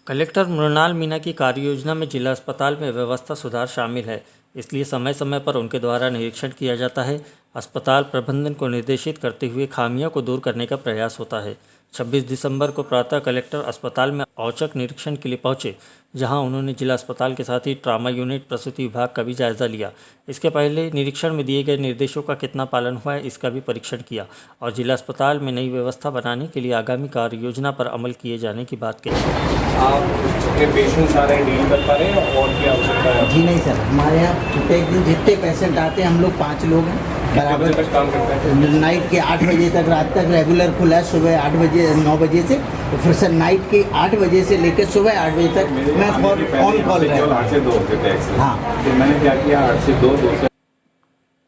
Collector Mrinal Meena की कार्ययोजना में जिला अस्पताल में व्यवस्था सुधार शामिल है, इसलिए समय समय पर उनके द्वारा निरीक्षण किया जाता है। अस्पताल प्रबंधन को निर्देशित करते हुए खामियों को दूर करने का प्रयास होता है। 26 दिसंबर को प्रातः कलेक्टर अस्पताल में औचक निरीक्षण के लिए पहुंचे, जहां उन्होंने जिला अस्पताल के साथ ही ट्रामा यूनिट, प्रसूति विभाग का भी जायजा लिया। इसके पहले निरीक्षण में दिए गए निर्देशों का कितना पालन हुआ है, इसका भी परीक्षण किया और जिला अस्पताल में नई व्यवस्था बनाने के लिए आगामी कार्य योजना पर अमल किए जाने की बात कही। आप जितने पेशेंट्स आ रहे हैं डील कर पा रहे हैं और क्या आवश्यकता है? जी नहीं सर, हमारे यहाँ प्रत्येक दिन जितने पेशेंट आते हैं, हम लोग 5 लोग हैं बराबर तक काम करते हैं। नाइट के 8 बजे तक, रात तक रेगुलर खुला है, सुबह 8 बजे 9 बजे से, तो फिर सर नाइट के 8 बजे से लेकर सुबह 8 बजे तक मैं ऑन कॉल रहता हूँ। 8 से 2 होते थे एक्चुअली। हाँ, तो मैंने क्या किया, 8 से 2 से।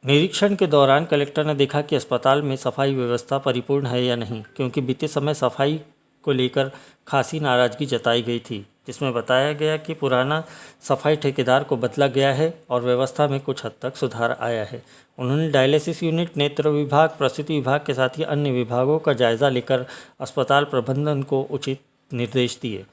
निरीक्षण के दौरान कलेक्टर ने देखा कि अस्पताल में सफाई व्यवस्था परिपूर्ण है या नहीं, क्योंकि बीते समय सफाई को लेकर खासी नाराजगी जताई गई थी, जिसमें बताया गया कि पुराना सफाई ठेकेदार को बदला गया है और व्यवस्था में कुछ हद तक सुधार आया है। उन्होंने डायलिसिस यूनिट, नेत्र विभाग, प्रसूति विभाग के साथ ही अन्य विभागों का जायजा लेकर अस्पताल प्रबंधन को उचित निर्देश दिए।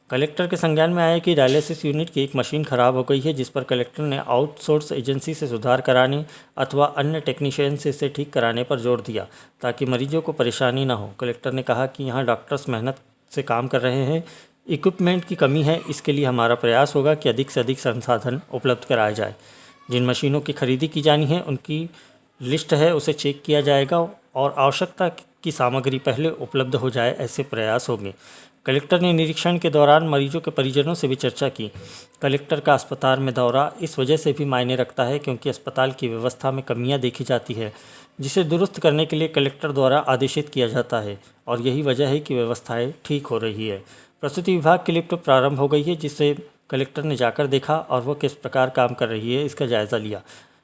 कलेक्टर के संज्ञान में आया कि डायलिसिस यूनिट की एक मशीन खराब हो गई है, जिस पर कलेक्टर ने आउटसोर्स एजेंसी से सुधार कराने अथवा अन्य टेक्नीशियन से इसे ठीक कराने पर जोर दिया, ताकि मरीजों को परेशानी न हो। कलेक्टर ने कहा कि यहाँ डॉक्टर्स मेहनत से काम कर रहे हैं, इक्विपमेंट की कमी है, इसके लिए हमारा प्रयास होगा कि अधिक से अधिक संसाधन उपलब्ध कराया जाए। जिन मशीनों की खरीदी की जानी है उनकी लिस्ट है, उसे चेक किया जाएगा और आवश्यकता की सामग्री पहले उपलब्ध हो जाए, ऐसे प्रयास होंगे। कलेक्टर ने निरीक्षण के दौरान मरीजों के परिजनों से भी चर्चा की। कलेक्टर का अस्पताल में दौरा इस वजह से भी मायने रखता है क्योंकि अस्पताल की व्यवस्था में कमियां देखी जाती है, जिसे दुरुस्त करने के लिए कलेक्टर द्वारा आदेशित किया जाता है और यही वजह है कि व्यवस्थाएं ठीक हो रही है। प्रसूति विभाग की लिफ्ट प्रारंभ हो गई है, जिसे कलेक्टर ने जाकर देखा और वह किस प्रकार काम कर रही है, इसका जायज़ा लिया।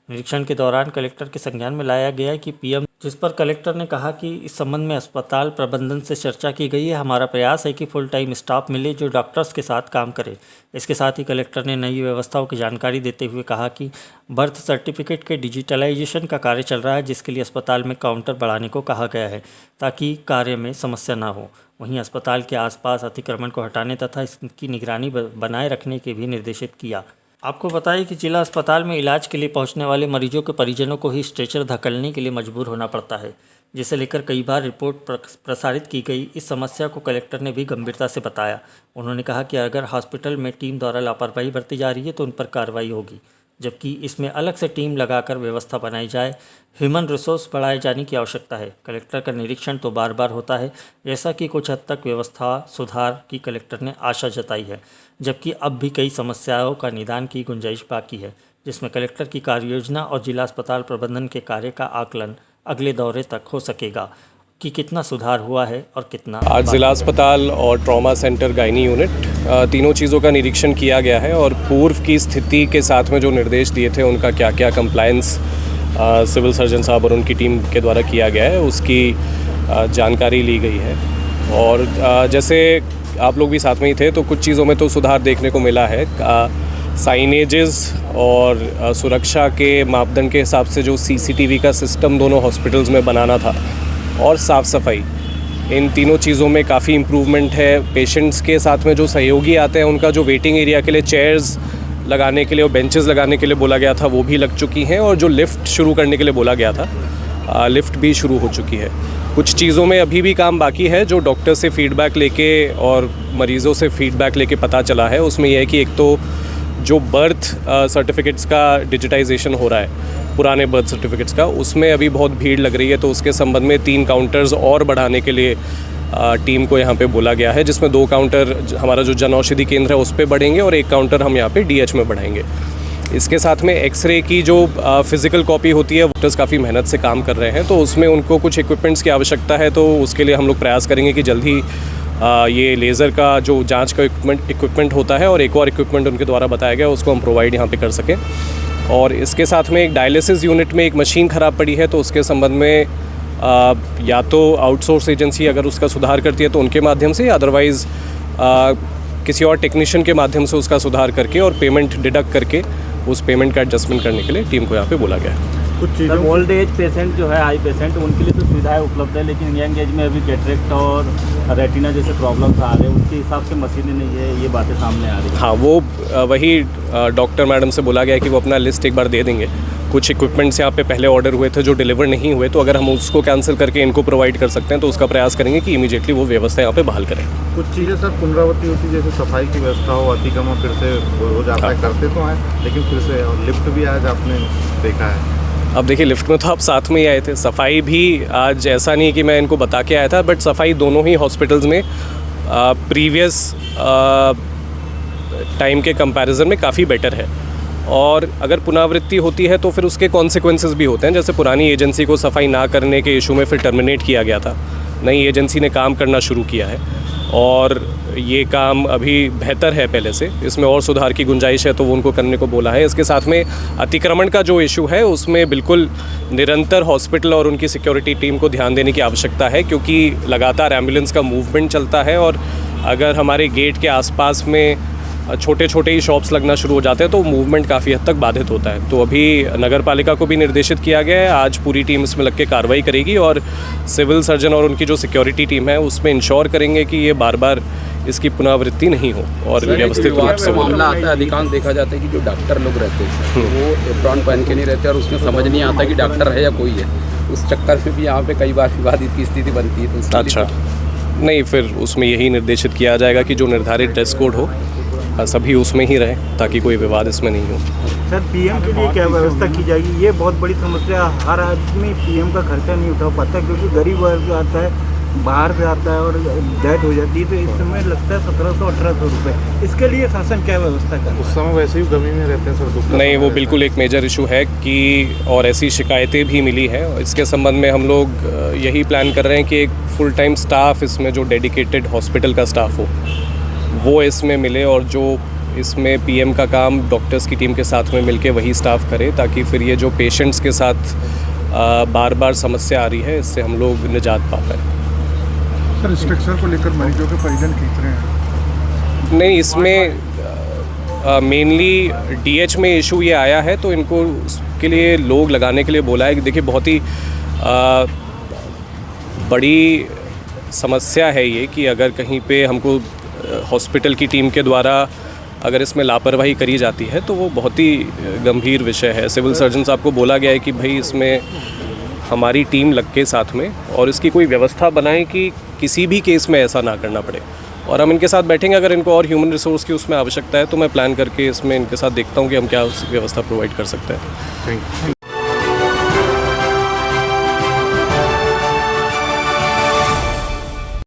निरीक्षण के दौरान कलेक्टर के संज्ञान में लाया गया कि पीएम, जिस पर कलेक्टर ने कहा कि इस संबंध में अस्पताल प्रबंधन से चर्चा की गई है। हमारा प्रयास है कि फुल टाइम स्टाफ मिले जो डॉक्टर्स के साथ काम करे। इसके साथ ही कलेक्टर ने नई व्यवस्थाओं की जानकारी देते हुए कहा कि बर्थ सर्टिफिकेट के डिजिटलाइजेशन का कार्य चल रहा है, जिसके लिए अस्पताल में काउंटर बढ़ाने को कहा गया है ताकि कार्य में समस्या ना हो। वहीं अस्पताल के आसपास अतिक्रमण को हटाने तथा इसकी निगरानी बनाए रखने के भी निर्देशित किया। आपको बताइए कि जिला अस्पताल में इलाज के लिए पहुंचने वाले मरीजों के परिजनों को ही स्ट्रेचर धकेलने के लिए मजबूर होना पड़ता है, जिसे लेकर कई बार रिपोर्ट प्रसारित की गई। इस समस्या को कलेक्टर ने भी गंभीरता से बताया। उन्होंने कहा कि अगर हॉस्पिटल में टीम द्वारा लापरवाही बरती जा रही है तो उन पर कार्रवाई होगी, जबकि इसमें अलग से टीम लगाकर व्यवस्था बनाई जाए। ह्यूमन रिसोर्स बढ़ाए जाने की आवश्यकता है। कलेक्टर का निरीक्षण तो बार बार होता है, जैसा कि कुछ हद तक व्यवस्था सुधार की कलेक्टर ने आशा जताई है, जबकि अब भी कई समस्याओं का निदान की गुंजाइश बाकी है, जिसमें कलेक्टर की कार्ययोजना और जिला अस्पताल प्रबंधन के कार्य का आकलन अगले दौरे तक हो सकेगा कि कितना सुधार हुआ है और कितना। आज जिला अस्पताल और ट्रॉमा सेंटर गायनी यूनिट, तीनों चीज़ों का निरीक्षण किया गया है और पूर्व की स्थिति के साथ में जो निर्देश दिए थे उनका क्या क्या कंप्लायंस सिविल सर्जन साहब और उनकी टीम के द्वारा किया गया है, उसकी जानकारी ली गई है। और जैसे आप लोग भी साथ में ही थे, तो कुछ चीज़ों में तो सुधार देखने को मिला है। साइनेजेस और सुरक्षा के मापदंड के हिसाब से जो CCTV का सिस्टम दोनों हॉस्पिटल्स में बनाना था और साफ़ सफाई, इन तीनों चीज़ों में काफ़ी इम्प्रूवमेंट है। पेशेंट्स के साथ में जो सहयोगी आते हैं उनका जो वेटिंग एरिया के लिए चेयर्स लगाने के लिए और बेंचेस लगाने के लिए बोला गया था वो भी लग चुकी हैं, और जो लिफ्ट शुरू करने के लिए बोला गया था लिफ्ट भी शुरू हो चुकी है। कुछ चीज़ों में अभी भी काम बाकी है जो डॉक्टर से फीडबैक लेके और मरीज़ों से फीडबैक लेके पता चला है। उसमें यह है कि एक तो जो बर्थ सर्टिफिकेट्स का डिजिटाइजेशन हो रहा है, पुराने बर्थ सर्टिफिकेट्स का, उसमें अभी बहुत भीड़ लग रही है, तो उसके संबंध में 3 काउंटर्स और बढ़ाने के लिए टीम को यहाँ पे बोला गया है, जिसमें 2 काउंटर हमारा जो जन औषधि केंद्र है उस पे बढ़ेंगे और 1 काउंटर हम यहाँ पे DH में बढ़ाएंगे। इसके साथ में एक्सरे की जो फिज़िकल कॉपी होती है, डॉक्टर्स काफ़ी मेहनत से काम कर रहे हैं, तो उसमें उनको कुछ इक्विपमेंट्स की आवश्यकता है, तो उसके लिए हम लोग प्रयास करेंगे कि जल्द ही ये लेज़र का जो जांच का इक्विपमेंट होता है और एक और इक्विपमेंट उनके द्वारा बताया गया उसको हम प्रोवाइड यहाँ पे कर सकें। और इसके साथ में एक डायलिसिस यूनिट में एक मशीन ख़राब पड़ी है, तो उसके संबंध में या तो आउटसोर्स एजेंसी अगर उसका सुधार करती है तो उनके माध्यम से, अदरवाइज़ किसी और टेक्नीशियन के माध्यम से उसका सुधार करके और पेमेंट डिडक्ट करके उस पेमेंट का एडजस्टमेंट करने के लिए टीम को यहाँ पे बोला गया है। कुछ चीज़ों ओल्ड एज पेशेंट जो है, हाई पेशेंट, उनके लिए तो सुविधाएं उपलब्ध है, लेकिन यंग एज में अभी कैटरेक्ट और रेटिना जैसे प्रॉब्लम्स आ रहे हैं, उसके हिसाब से मशीनें नहीं है, ये बातें सामने आ रही है। हाँ, वो वही डॉक्टर मैडम से बोला गया है कि वो अपना लिस्ट एक बार दे देंगे। कुछ इक्विपमेंट्स यहाँ पे पहले ऑर्डर हुए थे जो डिलीवर नहीं हुए, तो अगर हम उसको कैंसिल करके इनको प्रोवाइड कर सकते हैं तो उसका प्रयास करेंगे कि इमीडिएटली वो व्यवस्था यहाँ पे बहाल करें। कुछ चीज़ें सर पुनरावृत्ति होती है, जैसे सफाई की व्यवस्था हो, अतिक्रमण फिर से हो जाता है, करते तो हैं लेकिन फिर से, और लिफ्ट भी आज आपने देखा है। अब देखिए, लिफ्ट में तो आप साथ में ही आए थे, सफाई भी आज ऐसा नहीं कि मैं इनको बता के आया था, बट सफाई दोनों ही हॉस्पिटल्स में प्रीवियस टाइम के कंपैरिजन में काफ़ी बेटर है। और अगर पुनरावृत्ति होती है तो फिर उसके कॉन्सिक्वेंसेस भी होते हैं। जैसे पुरानी एजेंसी को सफाई ना करने के इशू में फिर टर्मिनेट किया गया था, नई एजेंसी ने काम करना शुरू किया है और ये काम अभी बेहतर है पहले से, इसमें और सुधार की गुंजाइश है तो वो उनको करने को बोला है। इसके साथ में अतिक्रमण का जो इशू है उसमें बिल्कुल निरंतर हॉस्पिटल और उनकी सिक्योरिटी टीम को ध्यान देने की आवश्यकता है, क्योंकि लगातार एम्बुलेंस का मूवमेंट चलता है और अगर हमारे गेट के आसपास में छोटे छोटे ही शॉप्स लगना शुरू हो जाते हैं तो मूवमेंट काफ़ी हद तक बाधित होता है। तो अभी नगर पालिका को भी निर्देशित किया गया है, आज पूरी टीम इसमें लग के कार्रवाई करेगी और सिविल सर्जन और उनकी जो सिक्योरिटी टीम है उसमें इंश्योर करेंगे कि ये बार बार इसकी पुनरावृत्ति नहीं हो और व्यवस्थित रूप से मामला आता है। अधिकांश देखा जाता है कि जो डॉक्टर लोग रहते हैं वो एप्रॉन पहन के नहीं रहते और उसमें समझ नहीं आता कि डॉक्टर है या कोई है, उस चक्कर में भी यहाँ पे कई बार विवादित की स्थिति बनती है। तो अच्छा, नहीं, फिर उसमें यही निर्देशित किया जाएगा कि जो निर्धारित ड्रेस कोड हो सभी उसमें ही रहें ताकि कोई विवाद इसमें नहीं हो। सर, पीएम के लिए क्या व्यवस्था की जाएगी? ये बहुत बड़ी समस्या, हर आदमी पीएम का खर्चा नहीं उठा पाता क्योंकि गरीब वर्ग आता है, बाहर से आता है और डेथ हो जाती है, तो इस समय लगता है 1700-1800 रुपये। इसके लिए शासन क्या व्यवस्था करे? उस समय वैसे ही कमी में रहते हैं सर, दुख। नहीं, वो बिल्कुल एक मेजर इशू है कि और ऐसी शिकायतें भी मिली हैं। इसके संबंध में हम लोग यही प्लान कर रहे हैं कि एक फुल टाइम स्टाफ इसमें जो डेडिकेटेड हॉस्पिटल का स्टाफ हो वो इसमें मिले और जो इसमें पीएम का काम डॉक्टर्स की टीम के साथ में मिलके वही स्टाफ करे, ताकि फिर ये जो पेशेंट्स के साथ बार बार समस्या आ रही है इससे हम लोग निजात पा पाएँ। सर, स्ट्रक्चर को लेकर मरीजों के परिजन खींच रहे हैं? नहीं, इसमें मेनली डीएच में इशू ये आया है तो इनको उसके लिए लोग लगाने के लिए बोला है कि देखिए बहुत ही बड़ी समस्या है ये कि अगर कहीं पे हमको हॉस्पिटल की टीम के द्वारा अगर इसमें लापरवाही करी जाती है तो वो बहुत ही गंभीर विषय है। सिविल सर्जन साहब को बोला गया है कि भाई इसमें हमारी टीम लग के साथ में और इसकी कोई व्यवस्था बनाएं कि किसी भी केस में ऐसा ना करना पड़े, और हम इनके साथ बैठेंगे। अगर इनको और ह्यूमन रिसोर्स की उसमें आवश्यकता है तो मैं प्लान करके इसमें इनके साथ देखता हूँ कि हम क्या व्यवस्था प्रोवाइड कर सकते हैं। Thank you.